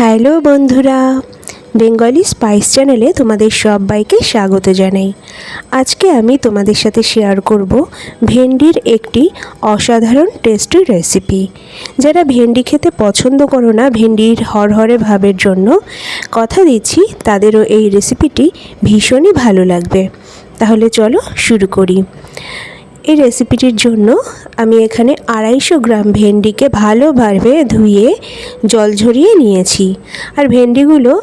Hello বন্ধুরা, Bengali spice চ্যানেলে তোমাদের সবাইকে স্বাগত জানাই। আজকে আমি তোমাদের সাথে শেয়ার করব ভেন্ডির একটি অসাধারণ টেস্টি রেসিপি। যারা ভেন্ডি খেতে পছন্দ করো না ভেন্ডির হরহরে ভাবের জন্য, কথা দিচ্ছি তাদেরও এই রেসিপিটি ভীষণই ভালো লাগবে। তাহলে চলো শুরু করি। এই রেসিপিটির জন্য আমি এখানে 250 গ্রাম ভেন্ডিকে ভালোভাবে ধুয়ে জল ঝরিয়ে নিয়েছি। আর ভেন্ডিগুলো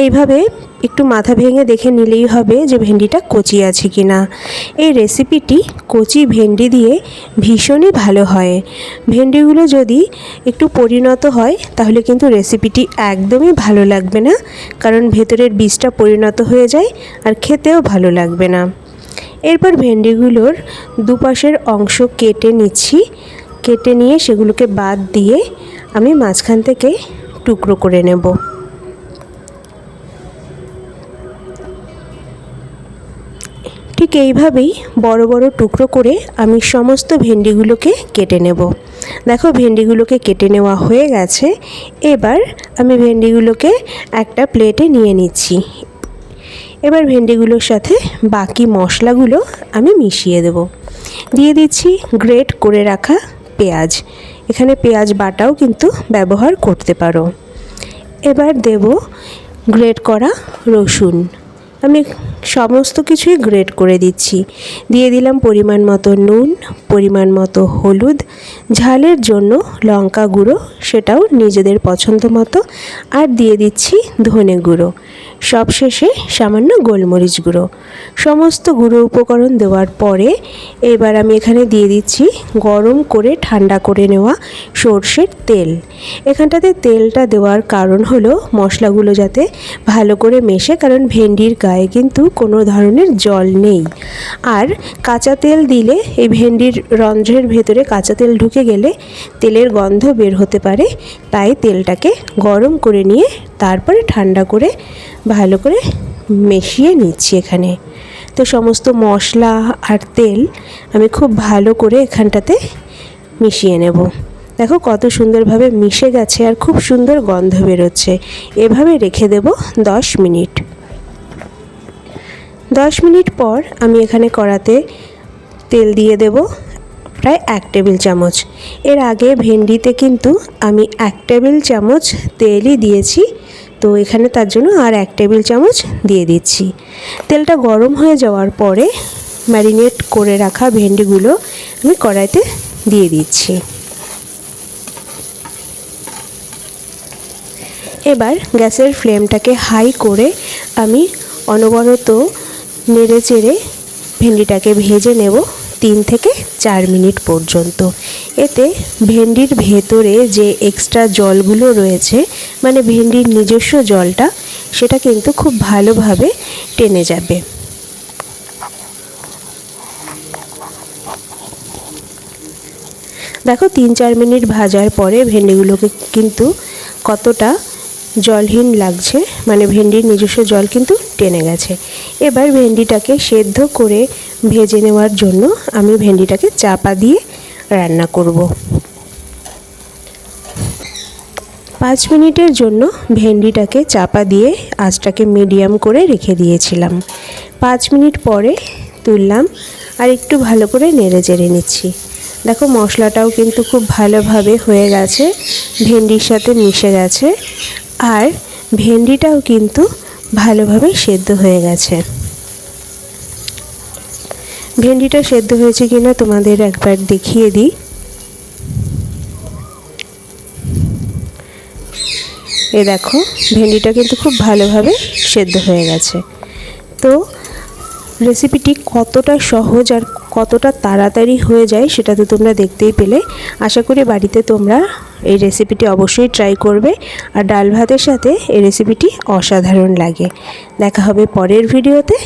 এইভাবে একটু মাথা ভেঙে দেখে নিলেই হবে যে ভেন্ডিটা কচি আছে কি না। এই রেসিপিটি কচি ভেন্ডি দিয়ে ভীষণই ভালো হয়। ভেন্ডিগুলো যদি একটু পরিণত হয় তাহলে কিন্তু রেসিপিটি একদমই ভালো লাগবে না, কারণ ভেতরের বীজটা পরিণত হয়ে যায় আর খেতেও ভালো লাগবে না। এরপর ভেন্ডিগুলোর দুপাশের অংশ কেটে নিচ্ছি। কেটে নিয়ে সেগুলোকে বাদ দিয়ে আমি মাঝখান থেকে টুকরো করে নেব। ঠিক এইভাবেই বড় বড় টুকরো করে আমি সমস্ত ভেন্ডিগুলোকে কেটে নেব। দেখো ভেন্ডিগুলোকে কেটে নেওয়া হয়ে গেছে। এবার আমি ভেন্ডিগুলোকে একটা প্লেটে নিয়ে নিচ্ছি। এবার ভেন্ডিগুলোর সাথে বাকি মশলাগুলো আমি মিশিয়ে দেব। দিয়ে দিচ্ছি গ্রেট করে রাখা পেঁয়াজ। এখানে পেঁয়াজ বাটাও কিন্তু ব্যবহার করতে পারো। এবার দেব গ্রেট করা রসুন। আমি সমস্ত কিছুই গ্রেট করে দিচ্ছি। দিয়ে দিলাম পরিমাণ মতো নুন, পরিমাণ মতো হলুদ, ঝালের জন্য লঙ্কা গুঁড়ো, সেটাও নিজেদের পছন্দ মতো, আর দিয়ে দিচ্ছি ধনে গুঁড়ো। সবশেষে সামান্য গোলমরিচ গুঁড়ো। সমস্ত গুঁড়ো উপকরণ দেওয়ার পরে এবার আমি এখানে দিয়ে দিচ্ছি গরম করে ঠান্ডা করে নেওয়া সর্ষের তেল। এখানটাতে তেলটা দেওয়ার কারণ হলো মশলাগুলো যাতে ভালো করে মেশে, কারণ ভেন্ডির গায়ে কিন্তু কোনো ধরনের জল নেই। আর কাঁচা তেল দিলে এই ভেন্ডির রন্ধ্রের ভেতরে কাঁচা তেল ঢুকে গেলে তেলের গন্ধ বের হতে পারে। তাই তেলটাকে গরম করে নিয়ে তারপরে ঠান্ডা করে ভালো করে মিশিয়ে নিচ্ছি এখানে। তো সমস্ত মশলা আর তেল আমি খুব ভালো করে এখানটাতে মিশিয়ে নেব। দেখো কত সুন্দরভাবে মিশে গেছে আর খুব সুন্দর গন্ধ বেরোচ্ছে। এভাবে রেখে দেব 10 মিনিট। 10 মিনিট পর আমি এখানে কড়াতে তেল দিয়ে দেব প্রায় 1 টেবিল চামচ। এর আগে ভেন্ডিতে কিন্তু আমি 1 টেবিল চামচ তেলই দিয়েছি, তো এখানে তার জন্য আর 1 টেবিল চামচ দিয়ে দিচ্ছি। তেলটা গরম হয়ে যাওয়ার পরে ম্যারিনেট করে রাখা ভেন্ডিগুলো আমি কড়াইতে দিয়ে দিচ্ছি। এবার গ্যাসের ফ্লেমটাকে হাই করে আমি অনবরত নেড়ে চেড়ে ভেন্ডিটাকে ভেজে নেব 3 থেকে 4 মিনিট পর্যন্ত। এতে ভেন্ডির ভেতরে যে এক্সট্রা জলগুলো রয়েছে, মানে ভেন্ডির নিজস্ব জলটা, সেটা কিন্তু খুব ভালোভাবে টেনে যাবে। দেখো 3-4 মিনিট ভাজার পরে ভেন্ডিগুলোকে কিন্তু কতটা জলহীন লাগছে, মানে ভেন্ডির নিজস্ব জল কিন্তু টেনে গেছে। এবার ভেন্ডিটাকে সেদ্ধ করে ভেজে নেওয়ার জন্য আমি ভেন্ডিটাকে চাপা দিয়ে রান্না করব। 5 মিনিটের জন্য ভেন্ডিটাকে চাপা দিয়ে আঁচটাকে মিডিয়াম করে রেখে দিয়েছিলাম। 5 মিনিট পরে তুললাম আর একটু ভালো করে নেড়ে চেড়ে নিচ্ছি। দেখো মশলাটাও কিন্তু খুব ভালোভাবে হয়ে গেছে, ভেন্ডির সাথে মিশে গেছে, আর ভেন্ডিটাও কিন্তু ভালোভাবে সেদ্ধ হয়ে গেছে। ভেন্ডিটা সেদ্ধ হয়েছে কিনা তোমাদের একবার দেখিয়ে দিই। এ দেখো ভেন্ডিটা কিন্তু খুব ভালোভাবে সেদ্ধ হয়ে গেছে। তো রেসিপিটি কতটা সহজ আর কতটা তাড়াতাড়ি হয়ে যায় সেটা তো তোমরা দেখতেই পেলে। আশা করি বাড়িতে তোমরা এই রেসিপিটি অবশ্যই ট্রাই করবে, আর ডাল ভাতের সাথে এই রেসিপিটি অসাধারণ লাগে। দেখা হবে পরের ভিডিওতে।